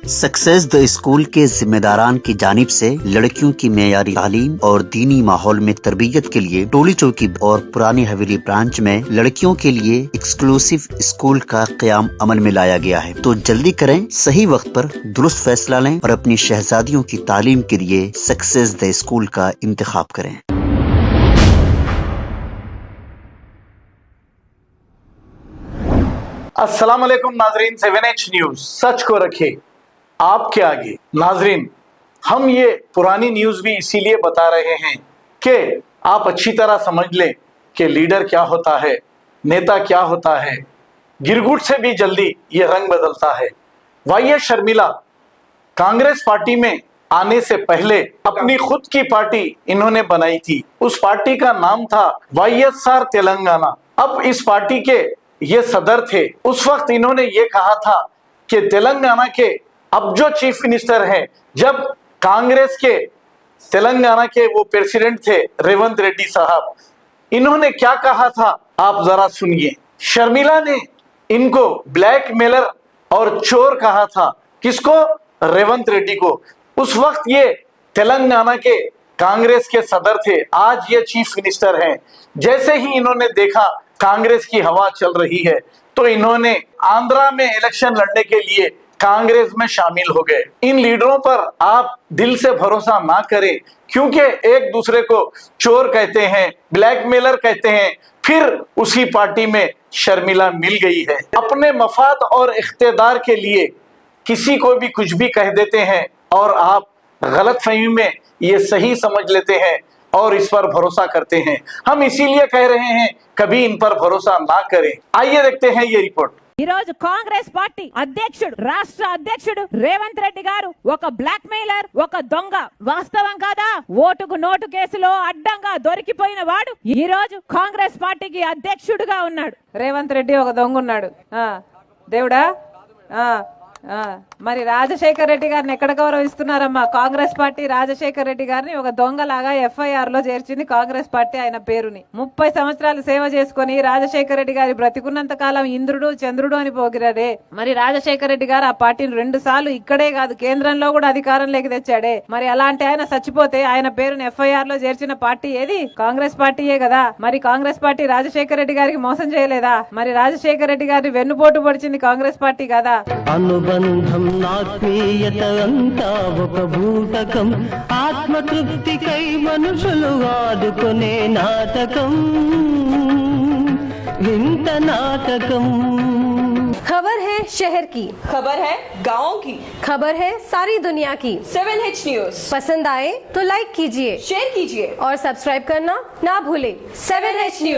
Success the school के जिम्मेदारान की जानिब से लड़कियों की मेयारी तालीम और दीनी माहौल में तरबियत के लिए टोली चौकी और पुरानी हवेली ब्रांच में लड़कियों के लिए एक्सक्लूसिव स्कूल का क़याम अमल में लाया गया है। तो जल्दी करें, सही वक्त पर दुरुस्त फैसला लें और अपनी शहजादियों की तालीम के लिए सक्सेस द स्कूल का इंतखाब करें। अस्सलाम वालेकुम नाजरीन, 7H न्यूज सच को रखे आपके आगे। नाजरीन, हम ये पुरानी न्यूज भी इसीलिए बता रहे हैं कि आप अच्छी तरह समझ लें कि लीडर क्या होता है, नेता क्या होता है। गिरगुट से भी जल्दी ये रंग बदलता है। YS शर्मिला कांग्रेस पार्टी में आने से पहले अपनी खुद की पार्टी इन्होंने बनाई थी। उस पार्टी का नाम था YSR तेलंगाना। अब इस पार्टी के ये सदर थे। उस वक्त इन्होंने ये कहा था कि तेलंगाना के अब जो चीफ मिनिस्टर हैं, जब कांग्रेस के तेलंगाना के वो प्रेसिडेंट थे रेवंत रेड्डी साहब, इन्होंने क्या कहा था आप जरा सुनिए। शर्मिला ने इनको ब्लैकमेलर और चोर कहा था। किसको? रेवंत रेड्डी को। उस वक्त ये तेलंगाना के कांग्रेस के सदर थे, आज ये चीफ मिनिस्टर हैं। जैसे ही इन्होंने देखा कांग्रेस की हवा चल रही है तो इन्होंने आंध्रा में इलेक्शन लड़ने के लिए कांग्रेस में शामिल हो गए। इन लीडरों पर आप दिल से भरोसा ना करें, क्योंकि एक दूसरे को चोर कहते हैं, ब्लैकमेलर कहते हैं। फिर उसी पार्टी में शर्मिला मिल गई है। अपने मफाद और इख्तेदार के लिए किसी को भी कुछ भी कह देते हैं और आप गलतफहमी में ये सही समझ लेते हैं और इस पर भरोसा करते हैं। हम इसीलिए कह रहे हैं कभी इन पर भरोसा ना करें। आइए देखते हैं ये रिपोर्ट। ఈ రోజు కాంగ్రెస్ పార్టీ అధ్యక్షుడు రాష్ట్ర అధ్యక్షుడు రేవంత్ రెడ్డి గారు ఒక బ్లాక్ మెయిలర్, ఒక దొంగ. వాస్తవం కాదా? ఓటుకు నోటు కేసులో అడ్డంగా దొరికిపోయిన వాడు ఈ రోజు కాంగ్రెస్ పార్టీకి అధ్యక్షుడుగా ఉన్నాడు. రేవంత్ రెడ్డి ఒక దొంగ ఉన్నాడు. దేవుడా, మరి రాజశేఖర్ రెడ్డి గారిని ఎక్కడ గౌరవిస్తున్నారమ్మా? కాంగ్రెస్ పార్టీ రాజశేఖర్ రెడ్డి గారిని ఒక దొంగలాగా FIR లో చేర్చింది కాంగ్రెస్ పార్టీ. ఆయన పేరుని 30 సంవత్సరాలు సేవ చేసుకుని రాజశేఖర్ రెడ్డి గారి బ్రతికున్నంత కాలం ఇంద్రుడు చంద్రుడు అని పోగిరాడే. మరి రాజశేఖర్ రెడ్డి గారు ఆ పార్టీని 2 సార్లు ఇక్కడే కాదు కేంద్రంలో కూడా అధికారంలోకి తెచ్చాడే. మరి అలాంటి ఆయన చచ్చిపోతే ఆయన పేరుని FIR లో చేర్చిన పార్టీ ఏది? కాంగ్రెస్ పార్టీయే కదా. మరి కాంగ్రెస్ పార్టీ రాజశేఖర్ రెడ్డి గారికి మోసం చేయలేదా? మరి రాజశేఖర్ రెడ్డి గారిని వెన్నుపోటు పొడిచింది కాంగ్రెస్ పార్టీ కదా. అనుబంధం ఆత్మీయత అంతా ఒక భూతకం, ఆత్మతృప్తికై మనుషులు ఆడుకునే నాటకం, ఇంత నాటకం. खबर है शहर की, खबर है गाँव की, खबर है सारी दुनिया की। 7H न्यूज पसंद आए तो लाइक कीजिए, शेयर कीजिए और सब्सक्राइब करना ना भूले। 7H news.